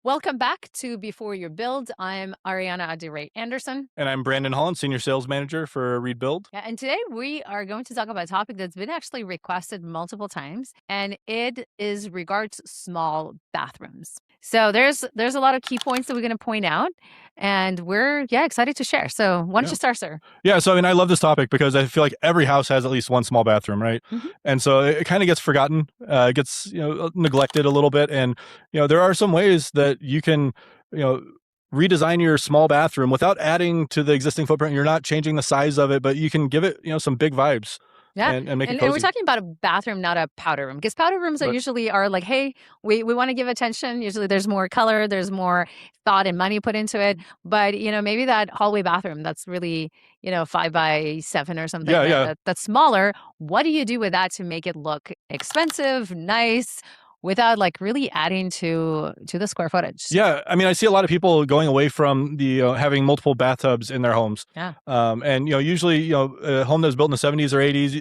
Welcome back to Before Your Build. I'm Ariana Adireh Anderson. And I'm Brandon Holland, Senior Sales Manager for ARIID Build. Yeah, and today we are going to talk about a topic that's been actually requested multiple times, and it is regards small bathrooms. So there's a lot of key points that we're going to point out, and we're excited to share. So why don't Yeah. you start, sir? Yeah, so I mean, I love this topic because I feel like every house has at least one small bathroom, right? Mhm. And so it kind of gets forgotten, gets neglected a little bit, and there are some ways that you can you know redesign your small bathroom without adding to the existing footprint. You're not changing the size of it, but you can give it some big vibes Yeah. and make it And we're cozy. talking about a bathroom, not a powder room. Because powder rooms are Right. usually are like, hey, we want to give attention. Usually there's more color, there's more thought and money put into it. But maybe that hallway bathroom that's really, 5 by 7 or something Yeah, yeah. that's smaller. What do you do with that to make it look expensive, nice, without like really adding to the square footage? Yeah, I mean, I see a lot of people going away from the having multiple bathtubs in their homes. Yeah. And usually, a home that was built in the 70s or 80s,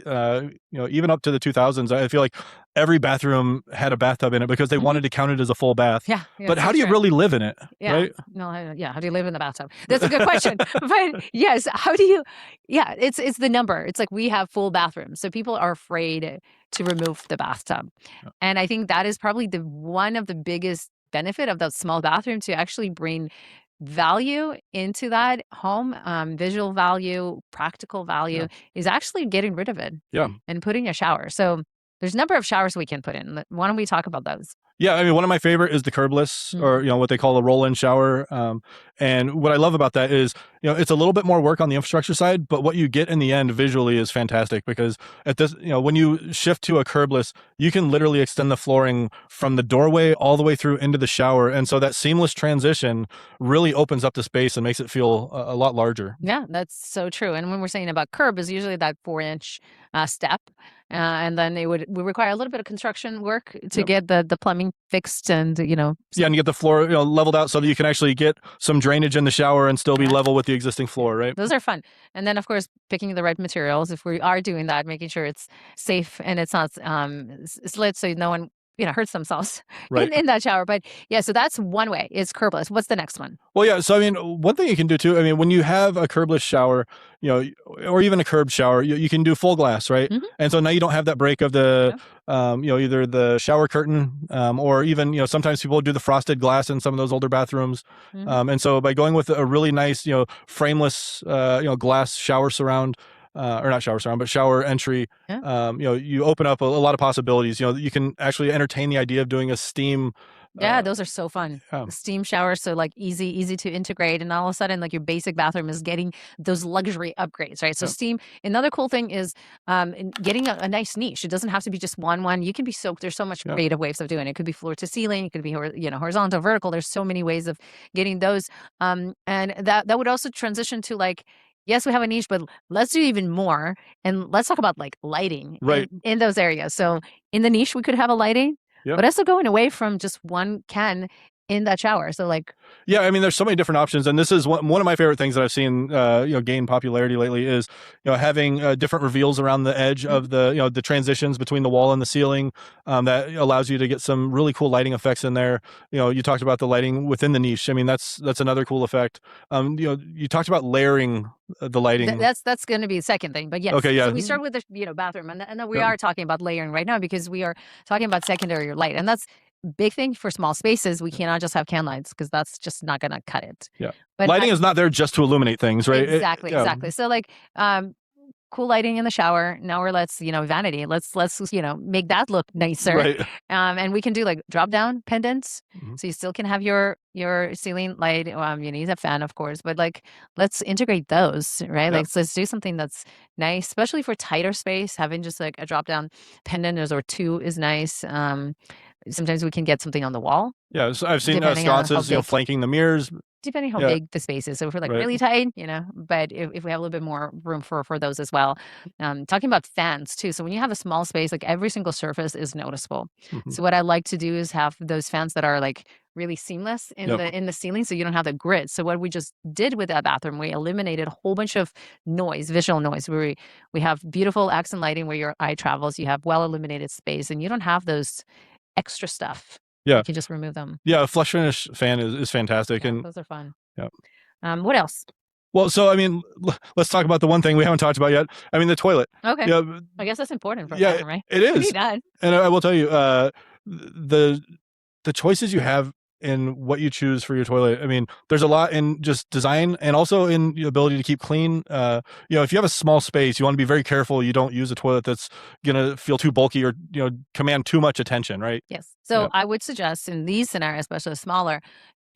even up to the 2000s, I feel like every bathroom had a bathtub in it because they Mhm. wanted to count it as a full bath. Yeah. But how So do you true. really live in it, Yeah. right? No, yeah. How do you live in the bathtub? That's a good question. But yes, how do you it's the number. It's like we have full bathrooms. So people are afraid to remove the bathtub. And I think that is probably the one of the biggest benefit of that small bathroom to actually bring value into that home, visual value, practical value Yeah. is actually getting rid of it Yeah. and putting a shower. So there's a number of showers we can put in. Why don't we talk about those? Yeah, I mean, one of my favorite is the Curbless, or what they call a roll-in shower. And what I love about that is, it's a little bit more work on the infrastructure side, but what you get in the end visually is fantastic because at this, when you shift to a Curbless, you can literally extend the flooring from the doorway all the way through into the shower, and so that seamless transition really opens up the space and makes it feel a lot larger. Yeah, that's so true. And when we're saying about curb is usually that 4-inch step. And then we require a little bit of construction work to Yep. get the plumbing fixed and, Yeah, and you get the floor, leveled out so that you can actually get some drainage in the shower and still be Yeah. level with the existing floor, right? those are fun. And then, of course, picking the right materials if we are doing that, making sure it's safe and it's not slit so no one, hurts themselves Right. in that shower. But yeah, so that's one way. It's curbless. What's the next one? Well, yeah. So, I mean, one thing you can do too, I mean, when you have a curbless shower, or even a curved shower, you can do full glass, right? Mhm. And so now you don't have that break of the, either the shower curtain, or even, sometimes people do the frosted glass in some of those older bathrooms. Mhm. And so by going with a really nice, frameless, glass shower surround, or not shower surround, but shower entry, Yeah. you open up a lot of possibilities. You can actually entertain the idea of doing a steam. Yeah, Uh, those are so fun. yeah. Steam showers, so like easy to integrate, and all of a sudden, like your basic bathroom is getting those luxury upgrades, right? So Yeah. steam. Another cool thing is getting a nice niche. It doesn't have to be just one. You can be so there's so much Yeah. creative ways of doing it. It could be floor to ceiling. It could be horizontal, vertical. There's so many ways of getting those. And that would also transition to like. Yes, we have a niche, but let's do even more. And let's talk about like lighting Right. in those areas. So in the niche, we could have a lighting Yeah. but also going away from just one can in that shower. So like, Yeah, I mean, there's so many different options, and this is one of my favorite things that I've seen, gain popularity lately is, having different reveals around the edge of the, the transitions between the wall and the ceiling, that allows you to get some really cool lighting effects in there. You talked about the lighting within the niche. I mean, that's another cool effect. You talked about layering the lighting. that's going to be the second thing. But yes, Okay, so yeah, we start with the bathroom, and then we yeah, are talking about layering right now because we are talking about secondary light, and that's big thing for small spaces. We cannot just have can lights because that's just not going to cut it. yeah. But Lighting is not there just to illuminate things, right? exactly, Yeah, exactly. So like, cool lighting in the shower. Now we're let's vanity. Let's make that look nicer. right. And we can do like drop down pendants, Mhm. so you still can have your ceiling light. You need a fan, of course, but like let's integrate those, right? Yeah. Like let's do something that's nice, especially for tighter space. Having just like a drop down pendant or two is nice. Sometimes we can get something on the wall, Yeah, so I've seen depending on how sconces, big flanking the mirrors. depending how Yeah, big the space is. So if we're like right. really tight, but if we have a little bit more room for those as well. Talking about fans too. So when you have a small space, like every single surface is noticeable. Mhm. So what I like to do is have those fans that are like really seamless in Yep. the ceiling, so you don't have the grid. So what we just did with that bathroom, we eliminated a whole bunch of noise, visual noise. We have beautiful accent lighting where your eye travels. You have well illuminated space, and you don't have those extra stuff Yeah. You can just remove them. Yeah, a flush finish fan is fantastic. Yeah, And those are fun. yeah. What else? Well, so I mean, let's talk about the one thing we haven't talked about yet. I mean, the toilet. Okay. Yeah, I guess that's important for a yeah, bathroom, right? it We is. need that. And I will tell you, the the choices you have in what you choose for your toilet. I mean, there's a lot in just design and also in the ability to keep clean. If you have a small space, you want to be very careful you don't use a toilet that's gonna feel too bulky or command too much attention, right? Yes. So Yeah. I would suggest in these scenarios, especially smaller,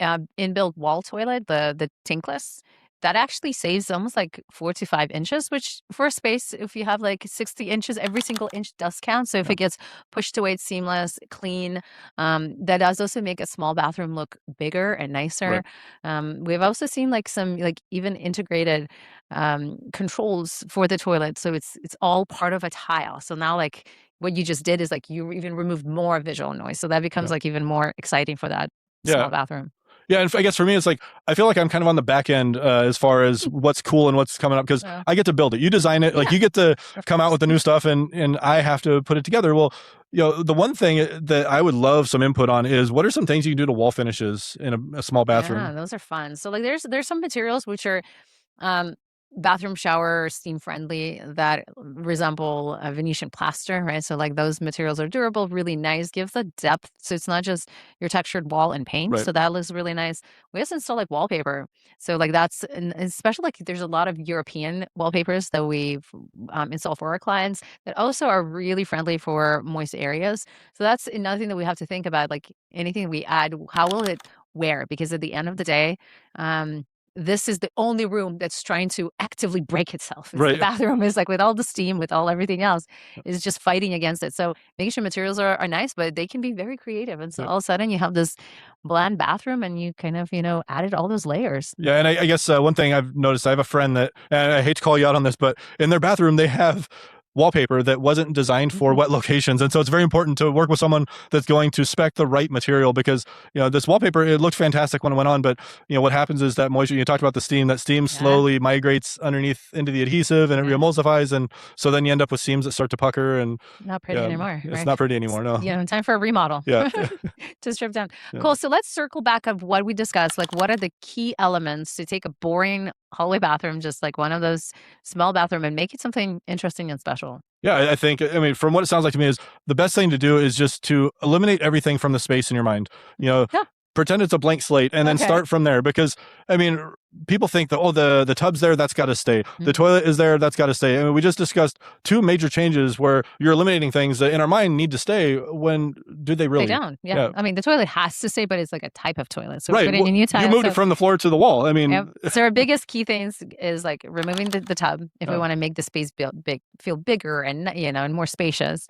inbuilt wall toilet, the tankless, that actually saves almost like 4 to 5 inches, which for a space, if you have like 60 inches, every single inch does count. So if Yeah. it gets pushed away, it's seamless, clean. That does also make a small bathroom look bigger and nicer. Right. We've also seen like some like even integrated controls for the toilet, so it's all part of a tile. So now like what you just did is like you even removed more visual noise, so that becomes Yeah. like even more exciting for that Yeah. small bathroom. Yeah, and I guess for me, it's like I feel like I'm kind of on the back end as far as what's cool and what's coming up because Yeah. I get to build it. You design it, like Yeah, you get to of come out course. with the new stuff, and I have to put it together. Well, the one thing that I would love some input on is what are some things you can do to wall finishes in a small Yeah, bathroom? those are fun. So like there's some materials which are um bathroom shower steam friendly that resemble a Venetian plaster, right? So like those materials are durable, really nice, gives the depth. So it's not just your textured wall and paint. Right. So that looks really nice. We also install like wallpaper. So like that's and especially like there's a lot of European wallpapers that we've installed for our clients that also are really friendly for moist areas. So that's another thing that we have to think about. Like anything we add, how will it wear? Because at the end of the day, um, this is the only room that's trying to actively break itself. It's the Right. bathroom is like with all the steam, with all everything else, is just fighting against it. So making sure materials are nice, but they can be very creative. And so Yeah. all of a sudden you have this bland bathroom and you kind of, added all those layers. Yeah, and I guess one thing I've noticed, I have a friend that, and I hate to call you out on this, but in their bathroom they have wallpaper that wasn't designed for Mhm. wet locations, and so it's very important to work with someone that's going to spec the right material because this wallpaper it looked fantastic when it went on, but what happens is that moisture. You talked about the steam. That steam Yeah. slowly migrates underneath into the adhesive, and it Yeah. reemulsifies, and so then you end up with seams that start to pucker, and Not pretty anymore, it's right? not pretty anymore. No. Time for a remodel. Yeah. To strip down. Yeah. Cool. So let's circle back of what we discussed. Like, what are the key elements to take a boring hallway bathroom, just like one of those small bathroom, and make it something interesting and special? Yeah, I think, I mean, from what it sounds like to me, is the best thing to do is just to eliminate everything from the space in your mind. Yeah. Pretend it's a blank slate and then Okay. start from there because, I mean, people think that, oh, the tub's there, that's got to stay. The Mhm. toilet is there, that's got to stay. I mean, we just discussed two major changes where you're eliminating things that in our mind need to stay. When do they really? They don't. Yeah. Yeah. I mean, the toilet has to stay, but it's like a type of toilet. So we Right. put in Well, a new you tile. moved So it from the floor to the wall. I mean, yep. So our biggest key things is like removing the tub if we Yeah. want to make the space feel bigger and and more spacious.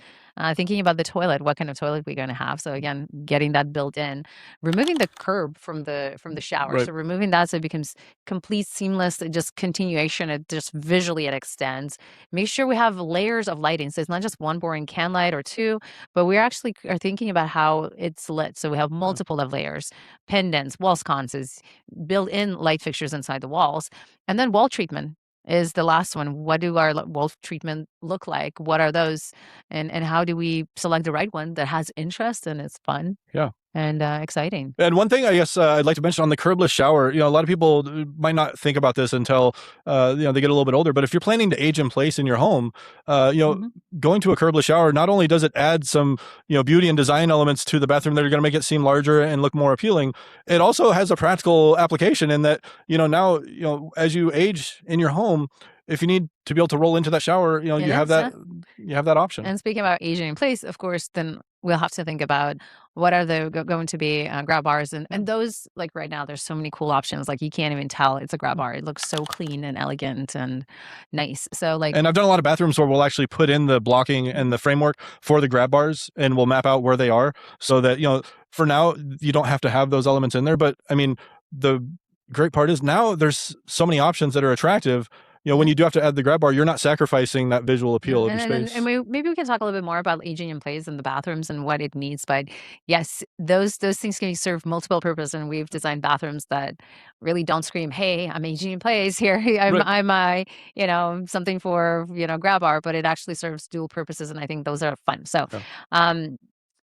Thinking about the toilet, what kind of toilet we're going to have. So again, getting that built in, removing the curb from the shower. Right. So removing that so it becomes complete seamless, just continuation. It just visually it extends. Make sure we have layers of lighting. So it's not just one boring can light or two, but we actually are thinking about how it's lit. So we have multiple of layers, pendants, wall sconces, built-in light fixtures inside the walls, and then wall treatment is the last one. What do our wall treatment look like? What are those, and how do we select the right one that has interest and it's fun? Yeah. And exciting. And one thing I guess I'd like to mention on the curbless shower, a lot of people might not think about this until they get a little bit older. But if you're planning to age in place in your home, Mhm. going to a curbless shower, not only does it add some beauty and design elements to the bathroom that are going to make it seem larger and look more appealing, it also has a practical application in that now as you age in your home, if you need to be able to roll into that shower, It you have is, yeah. that option. And speaking about aging in place, of course, then we'll have to think about what are the going to be grab bars and those like right now. There's so many cool options. Like you can't even tell it's a grab bar. It looks so clean and elegant and nice. So like And I've done a lot of bathrooms where we'll actually put in the blocking and the framework for the grab bars, and we'll map out where they are so that for now you don't have to have those elements in there. But I mean, the great part is now there's so many options that are attractive. When you do have to add the grab bar, you're not sacrificing that visual appeal of your space. and maybe we can talk a little bit more about aging in place in the bathrooms and what it needs. But yes, those things can serve multiple purposes, and we've designed bathrooms that really don't scream, "Hey, I'm aging in place here. Right. Something for grab bar," but it actually serves dual purposes, and I think those are fun. So, Yeah. um,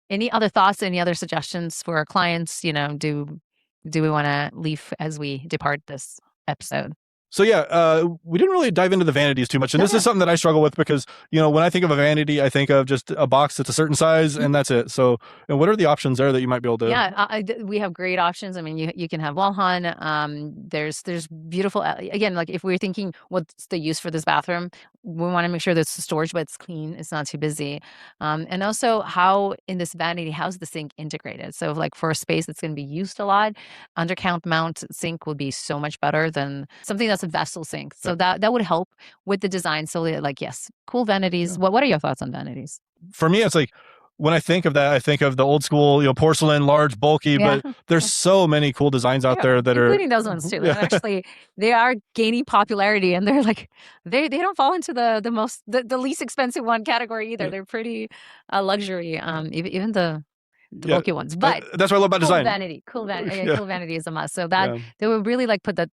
Any other thoughts, any other suggestions for our clients? Do we want to leave as we depart this episode? So yeah, we didn't really dive into the vanities too much, and this is something that I struggle with because when I think of a vanity, I think of just a box that's a certain size and that's it. So, what are the options there that you might be able to? Yeah, we have great options. I mean, you can have wall hung. There's beautiful again. Like if we're thinking, what's the use for this bathroom? We want to make sure there's storage, but it's clean. It's not too busy. And also, how in this vanity, how's the sink integrated? So, like for a space that's going to be used a lot, undercount mount sink would be so much better than something that's a vessel sink. So that would help with the design. So, like yes, cool vanities. Yeah. What are your thoughts on vanities? For me, it's like, when I think of that, I think of the old school, porcelain, large, bulky, but there's so many cool designs out there that including those ones too. Actually, they are gaining popularity, and they're like they don't fall into the least expensive one category either. They're pretty luxury. Even the bulky ones, but that's what I love about design. Cool vanity is a must. So that they would really like put the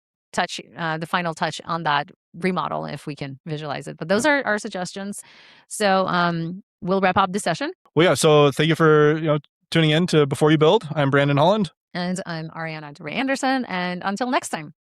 final touch on that remodel if we can visualize it. But those are our suggestions. So we'll wrap up this session. Well, yeah. So thank you for tuning in to Before You Build. I'm Brandon Holland. And I'm Ariana Adireh Anderson. And until next time.